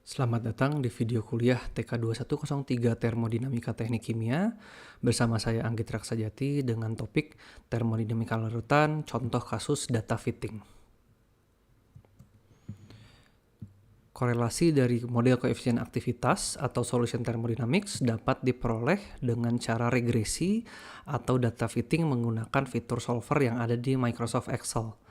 Selamat datang di video kuliah TK2103 Termodinamika Teknik Kimia bersama saya Anggit Raksajati dengan topik termodinamika larutan, contoh kasus data fitting. Korelasi dari model koefisien aktivitas atau solution thermodynamics dapat diperoleh dengan cara regresi atau data fitting menggunakan fitur solver yang ada di Microsoft Excel.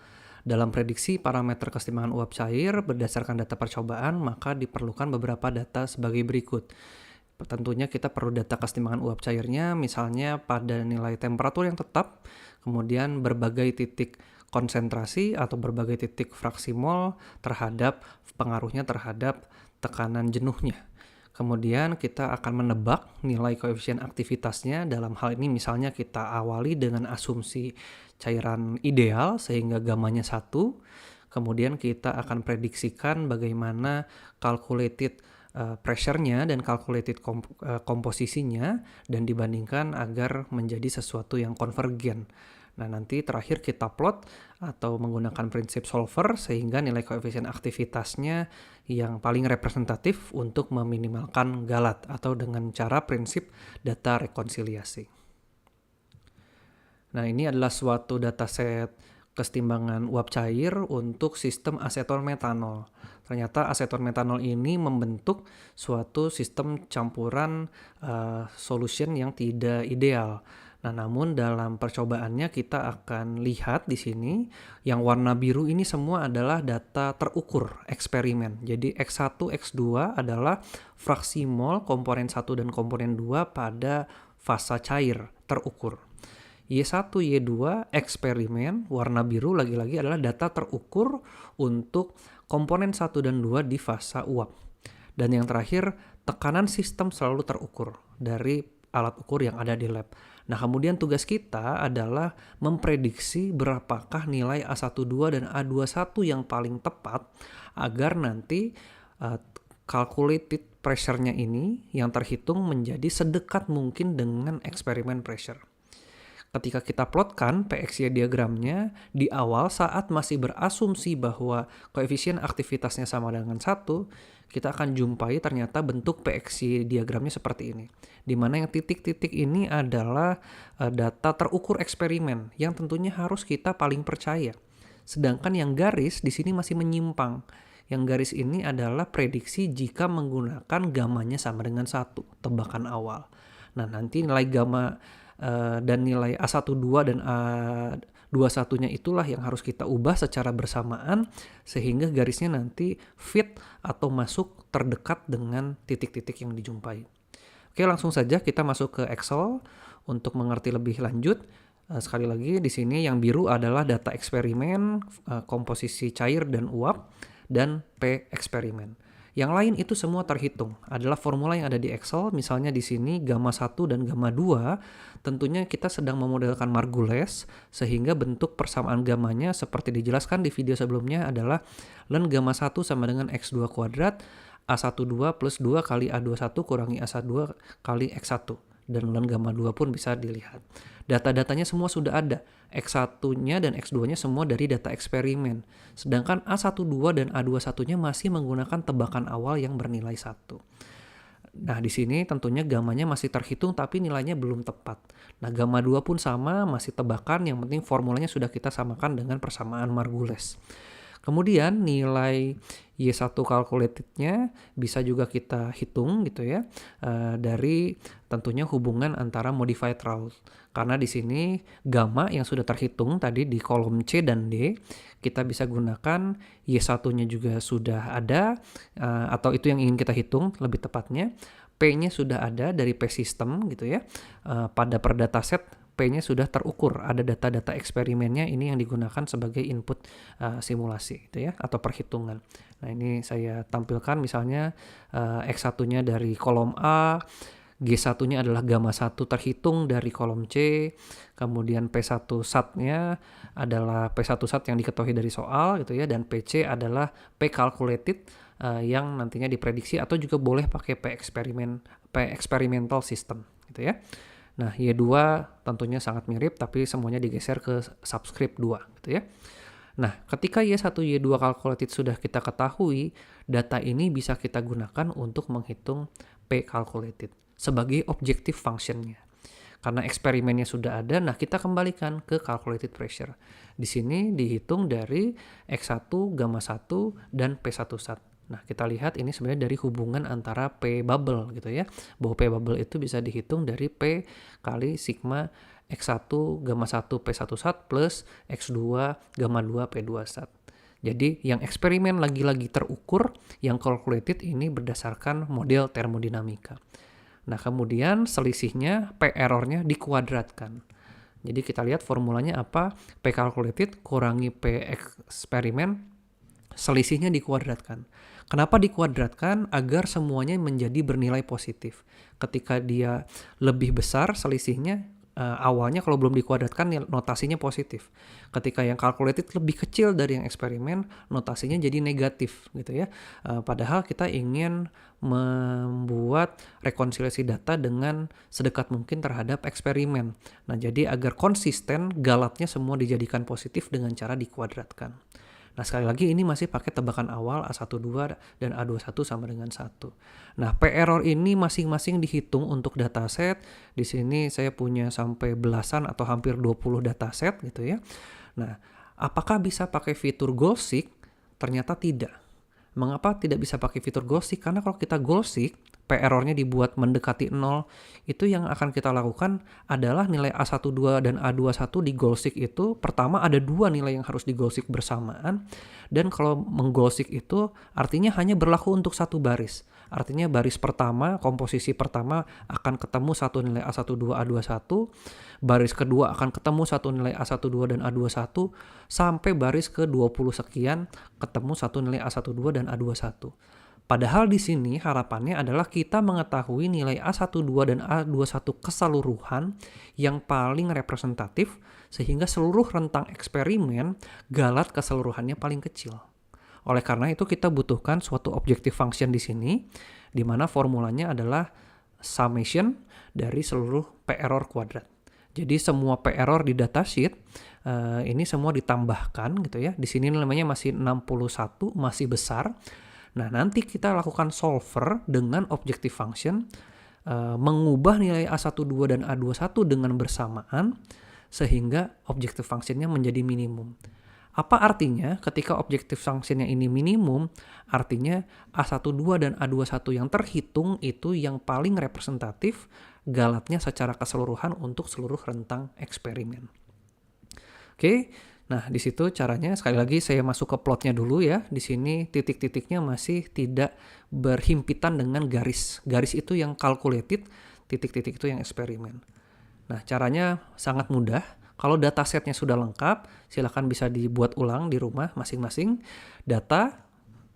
Dalam prediksi parameter kesetimbangan uap cair berdasarkan data percobaan, maka diperlukan beberapa data sebagai berikut. Tentunya kita perlu data kesetimbangan uap cairnya, misalnya pada nilai temperatur yang tetap, kemudian berbagai titik konsentrasi atau berbagai titik fraksi mol terhadap pengaruhnya terhadap tekanan jenuhnya. Kemudian kita akan menebak nilai koefisien aktivitasnya. Dalam hal ini misalnya kita awali dengan asumsi cairan ideal sehingga gamanya 1. Kemudian kita akan prediksikan bagaimana calculated pressure-nya dan calculated komposisinya dan dibandingkan agar menjadi sesuatu yang konvergen. Nah, nanti terakhir kita plot atau menggunakan prinsip solver sehingga nilai koefisien aktivitasnya yang paling representatif untuk meminimalkan galat atau dengan cara prinsip data rekonsiliasi. Nah, ini adalah suatu dataset kesetimbangan uap cair untuk sistem aseton metanol. Ternyata aseton metanol ini membentuk suatu sistem campuran solution yang tidak ideal. Nah, namun dalam percobaannya kita akan lihat di sini yang warna biru ini semua adalah data terukur eksperimen. Jadi X1, X2 adalah fraksi mol komponen 1 dan komponen 2 pada fasa cair terukur. Y1, Y2 eksperimen warna biru lagi-lagi adalah data terukur untuk komponen 1 dan 2 di fasa uap. Dan yang terakhir, tekanan sistem selalu terukur dari alat ukur yang ada di lab. Nah, kemudian tugas kita adalah memprediksi berapakah nilai A12 dan A21 yang paling tepat agar nanti calculated pressure-nya ini yang terhitung menjadi sedekat mungkin dengan eksperimen pressure. Ketika kita plotkan PXY diagramnya di awal saat masih berasumsi bahwa koefisien aktivitasnya sama dengan 1, kita akan jumpai ternyata bentuk PXY diagramnya seperti ini. Di mana yang titik-titik ini adalah data terukur eksperimen yang tentunya harus kita paling percaya. Sedangkan yang garis di sini masih menyimpang. Yang garis ini adalah prediksi jika menggunakan gamanya sama dengan 1, tebakan awal. Nah, nanti nilai gamma dan nilai A12 dan A21-nya itulah yang harus kita ubah secara bersamaan sehingga garisnya nanti fit atau masuk terdekat dengan titik-titik yang dijumpai. Oke, langsung saja kita masuk ke Excel untuk mengerti lebih lanjut. Sekali lagi di sini yang biru adalah data eksperimen, komposisi cair dan uap, dan P eksperimen. Yang lain itu semua terhitung, adalah formula yang ada di Excel, misalnya di sini gamma 1 dan gamma 2, tentunya kita sedang memodelkan Margules, sehingga bentuk persamaan gammanya seperti dijelaskan di video sebelumnya adalah ln gamma 1 sama dengan X2 kuadrat, A12 plus 2 kali A21 kurangi A12 kali X1. Dan ln gamma 2 pun bisa dilihat. Data-datanya semua sudah ada. X1-nya dan X2-nya semua dari data eksperimen. Sedangkan A12 dan A21-nya masih menggunakan tebakan awal yang bernilai 1. Nah, di sini tentunya gammanya masih terhitung tapi nilainya belum tepat. Nah, gamma 2 pun sama, masih tebakan, yang penting formulanya sudah kita samakan dengan persamaan Margules. Kemudian nilai Y1 calculated-nya bisa juga kita hitung gitu ya, dari tentunya hubungan antara modified Raoult. Karena di sini gamma yang sudah terhitung tadi di kolom C dan D, kita bisa gunakan Y1-nya juga sudah ada, atau itu yang ingin kita hitung lebih tepatnya. P-nya sudah ada dari P system gitu ya, pada per dataset P-nya sudah terukur, ada data-data eksperimennya ini yang digunakan sebagai input simulasi gitu ya, atau perhitungan. Nah, ini saya tampilkan misalnya X1-nya dari kolom A, G1-nya adalah gamma 1 terhitung dari kolom C, kemudian P1 SAT-nya adalah P1 SAT yang diketahui dari soal gitu ya, dan PC adalah P calculated yang nantinya diprediksi atau juga boleh pakai P experimental system gitu ya. Nah, Y2 tentunya sangat mirip tapi semuanya digeser ke subscript 2 gitu ya. Nah, ketika Y1, Y2 calculated sudah kita ketahui, data ini bisa kita gunakan untuk menghitung P calculated sebagai objective functionnya. Karena eksperimennya sudah ada, nah kita kembalikan ke calculated pressure. Di sini dihitung dari X1, gamma 1, dan P1 sat. Nah, kita lihat ini sebenarnya dari hubungan antara P bubble gitu ya. Bahwa P bubble itu bisa dihitung dari P kali sigma X1, gamma 1, P1 sat plus X2, gamma 2, P2 sat. Jadi yang eksperimen lagi-lagi terukur, yang calculated ini berdasarkan model termodinamika. Nah, kemudian selisihnya P errornya dikuadratkan. Jadi kita lihat formulanya apa? P calculated kurangi P eksperimen, selisihnya dikuadratkan. Kenapa dikuadratkan? Agar semuanya menjadi bernilai positif. Ketika dia lebih besar selisihnya, awalnya kalau belum dikuadratkan notasinya positif. Ketika yang calculated lebih kecil dari yang eksperimen, notasinya jadi negatif gitu ya. Padahal kita ingin membuat rekonsiliasi data dengan sedekat mungkin terhadap eksperimen. Nah, jadi agar konsisten, galatnya semua dijadikan positif dengan cara dikuadratkan. Nah, sekali lagi ini masih pakai tebakan awal A12 dan A21 sama dengan 1. Nah, P error ini masing-masing dihitung untuk dataset. Di sini saya punya sampai belasan atau hampir 20 dataset gitu ya. Nah, apakah bisa pakai fitur goal-seek? Ternyata tidak. Mengapa tidak bisa pakai fitur goal-seek? Karena kalau kita goal-seek, P errornya dibuat mendekati 0, itu yang akan kita lakukan adalah nilai A12 dan A21 di goal-seek itu, pertama ada dua nilai yang harus di goal-seek bersamaan, dan kalau meng-goal-seek itu artinya hanya berlaku untuk satu baris. Artinya baris pertama, komposisi pertama akan ketemu satu nilai A12, A21, baris kedua akan ketemu satu nilai A12 dan A21, sampai baris ke-20 sekian ketemu satu nilai A12 dan A21. Padahal di sini harapannya adalah kita mengetahui nilai A12 dan A21 keseluruhan yang paling representatif sehingga seluruh rentang eksperimen galat keseluruhannya paling kecil. Oleh karena itu kita butuhkan suatu objective function di sini di mana formulanya adalah summation dari seluruh P error kuadrat. Jadi semua P error di datasheet ini semua ditambahkan gitu ya. Di sini namanya masih 61, masih besar. Nah, nanti kita lakukan solver dengan objective function, mengubah nilai A12 dan A21 dengan bersamaan, sehingga objective functionnya menjadi minimum. Apa artinya ketika objective functionnya ini minimum? Artinya A12 dan A21 yang terhitung itu yang paling representatif galatnya secara keseluruhan untuk seluruh rentang eksperimen. Oke. Nah, di situ caranya sekali lagi saya masuk ke plotnya dulu ya. Di sini titik-titiknya masih tidak berhimpitan dengan garis. Garis itu yang calculated, titik-titik itu yang eksperimen. Nah, caranya sangat mudah. Kalau datasetnya sudah lengkap, silakan bisa dibuat ulang di rumah masing-masing. Data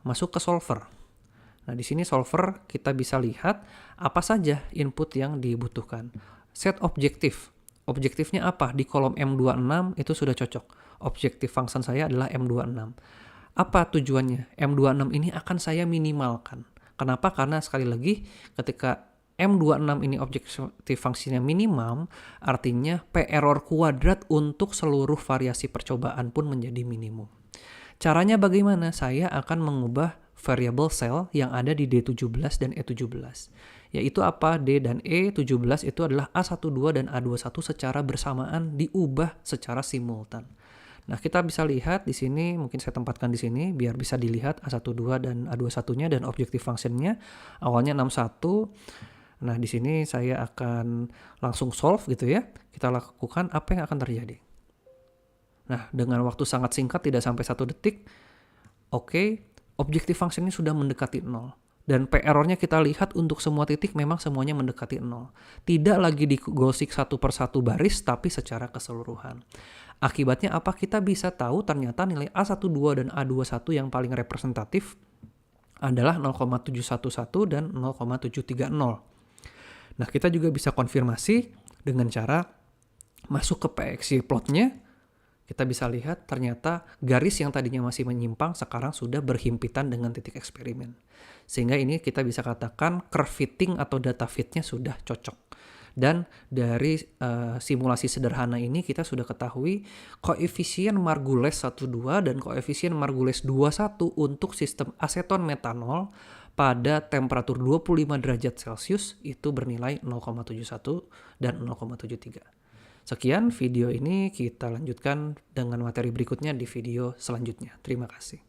masuk ke solver. Nah, di sini solver kita bisa lihat apa saja input yang dibutuhkan. Set objektif. Objektifnya apa? Di kolom M26 itu sudah cocok. Objektif function saya adalah M26. Apa tujuannya? M26 ini akan saya minimalkan. Kenapa? Karena sekali lagi ketika M26 ini objektif fungsinya minimum, artinya P error kuadrat untuk seluruh variasi percobaan pun menjadi minimum. Caranya bagaimana? Saya akan mengubah variable cell yang ada di D17 dan E17. Yaitu apa? D dan E17 itu adalah A12 dan A21 secara bersamaan diubah secara simultan. Nah, kita bisa lihat di sini, mungkin saya tempatkan di sini biar bisa dilihat A12 dan A21-nya dan objective function-nya. Awalnya 61. Nah, di sini saya akan langsung solve gitu ya. Kita lakukan apa yang akan terjadi. Nah, dengan waktu sangat singkat, tidak sampai 1 detik. Oke, objective function-nya sudah mendekati 0. Dan P error-nya kita lihat untuk semua titik memang semuanya mendekati 0. Tidak lagi di goal-seek satu per satu baris, tapi secara keseluruhan. Akibatnya apa? Kita bisa tahu ternyata nilai A12 dan A21 yang paling representatif adalah 0,711 dan 0,730. Nah, kita juga bisa konfirmasi dengan cara masuk ke PXY plotnya. Kita bisa lihat ternyata garis yang tadinya masih menyimpang sekarang sudah berhimpitan dengan titik eksperimen. Sehingga ini kita bisa katakan curve fitting atau data fitnya sudah cocok. Dan dari simulasi sederhana ini kita sudah ketahui koefisien Margules 12 dan koefisien Margules 21 untuk sistem aseton metanol pada temperatur 25 derajat Celcius itu bernilai 0,71 dan 0,73. Sekian video ini, kita lanjutkan dengan materi berikutnya di video selanjutnya. Terima kasih.